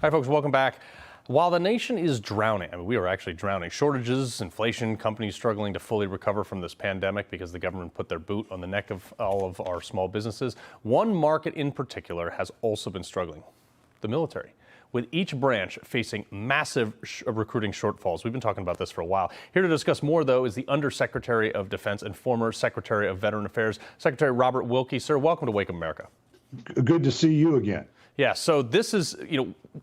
Hi, folks. Welcome back. While the nation is drowning, I mean, we are actually drowning. Shortages, inflation, companies struggling to fully recover from this pandemic because the government put their boot on the neck of all of our small businesses. One market in particular has also been struggling: the military, with each branch facing massive recruiting shortfalls. We've been talking about this for a while. Here to discuss more, though, is the Undersecretary of Defense and former Secretary of Veteran Affairs, Secretary Robert Wilkie. Sir, welcome to Wake Up America. Good to see you again. Yeah, so this is,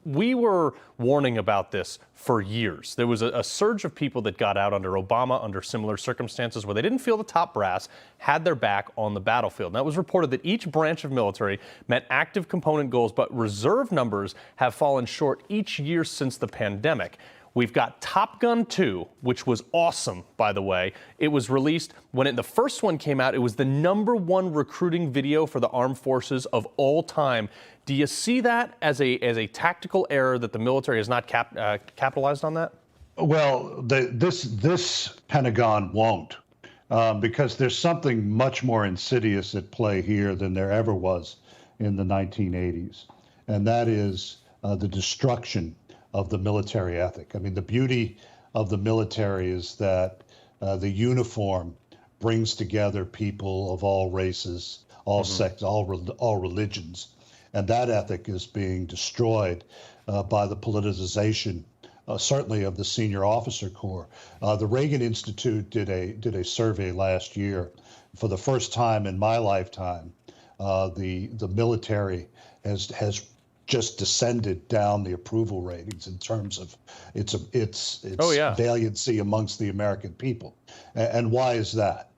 we were warning about this for years. There was a surge of people that got out under Obama under similar circumstances where they didn't feel the top brass had their back on the battlefield. Now, it was reported that each branch of military met active component goals, but reserve numbers have fallen short each year since the pandemic. We've got Top Gun 2, which was awesome, by the way. It was released when the first one came out. It was the #1 recruiting video for the armed forces of all time. Do you see that as a tactical error that the military has not capitalized on that? Well, this Pentagon won't, because there's something much more insidious at play here than there ever was in the 1980s, and that is the destruction of the military ethic. I mean, the beauty of the military is that the uniform brings together people of all races, all sects, all religions, and that ethic is being destroyed by the politicization, certainly of the senior officer corps. The Reagan Institute did a survey last year. For the first time in my lifetime, the military has just descended down the approval ratings in terms of its valiancy amongst the American people. And why is that?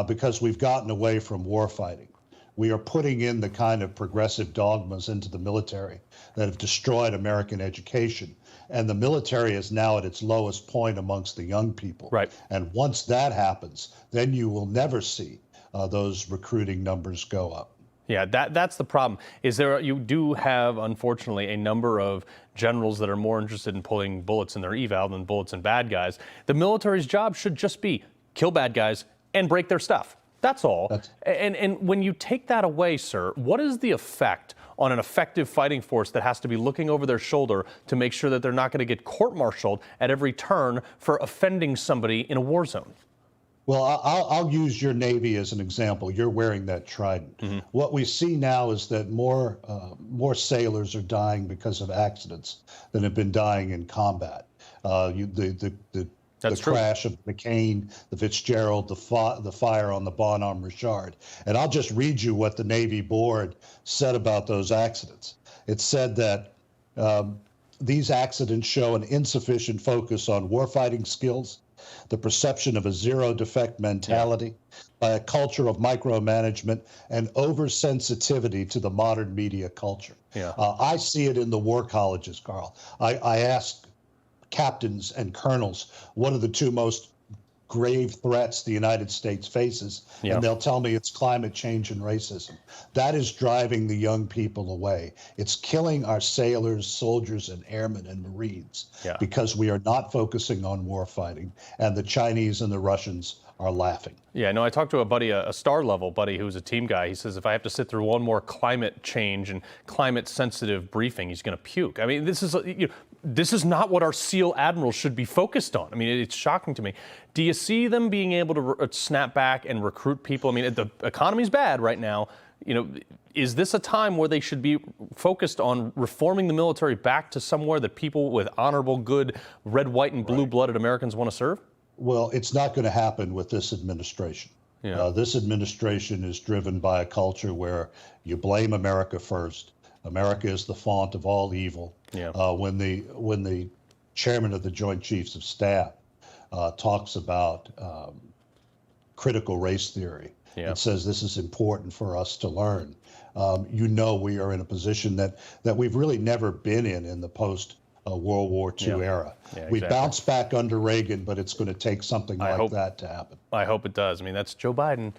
Because we've gotten away from war fighting. We are putting in the kind of progressive dogmas into the military that have destroyed American education. And the military is now at its lowest point amongst the young people. Right. And once that happens, then you will never see those recruiting numbers go up. Yeah, that's the problem. You do have, unfortunately, a number of generals that are more interested in pulling bullets in their eval than bullets in bad guys. The military's job should just be kill bad guys and break their stuff. That's all. And when you take that away, sir, what is the effect on an effective fighting force that has to be looking over their shoulder to make sure that they're not going to get court-martialed at every turn for offending somebody in a war zone? Well, I'll use your Navy as an example. You're wearing that trident. What we see now is that more sailors are dying because of accidents than have been dying in combat. The crash of McCain, the Fitzgerald, the fire on the Bonhomme Richard. And I'll just read you what the Navy board said about those accidents. It said that these accidents show an insufficient focus on warfighting skills, the perception of a zero defect mentality, by a culture of micromanagement and oversensitivity to the modern media culture. I see it in the war colleges, Carl. I ask captains and colonels, what are the two most grave threats the United States faces? And they'll tell me it's climate change and racism. That is driving the young people away. It's killing our sailors, soldiers, and airmen and Marines because we are not focusing on war fighting, and the Chinese and the Russians are laughing. Yeah, no, I talked to a buddy, a star level buddy who's a team guy. He says if I have to sit through one more climate change and climate sensitive briefing, he's going to puke. I mean, this is not what our SEAL admirals should be focused on. I mean, it's shocking to me. Do you see them being able to snap back and recruit people? I mean, the economy's bad right now. Is this a time where they should be focused on reforming the military back to somewhere that people with honorable, good, red, white, and blue-blooded Americans want to serve? Well, it's not going to happen with this administration. This administration is driven by a culture where you blame America first. America is the font of all evil. When the chairman of the Joint Chiefs of Staff talks about critical race theory, it says this is important for us to learn. We are in a position that we've really never been in the post World War II era. We bounced back under Reagan, but it's going to take something like that to happen. I hope it does. I mean, that's Joe Biden.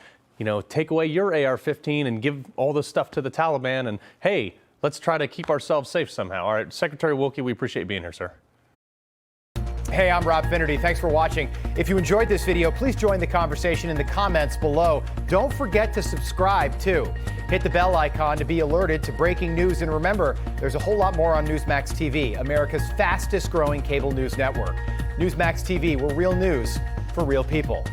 Take away your AR-15 and give all this stuff to the Taliban, and hey, let's try to keep ourselves safe somehow. All right, Secretary Wilkie, we appreciate you being here, sir. Hey, I'm Rob Finnerty. Thanks for watching. If you enjoyed this video, please join the conversation in the comments below. Don't forget to subscribe, too. Hit the bell icon to be alerted to breaking news. And remember, there's a whole lot more on Newsmax TV, America's fastest growing cable news network. Newsmax TV, we're real news for real people.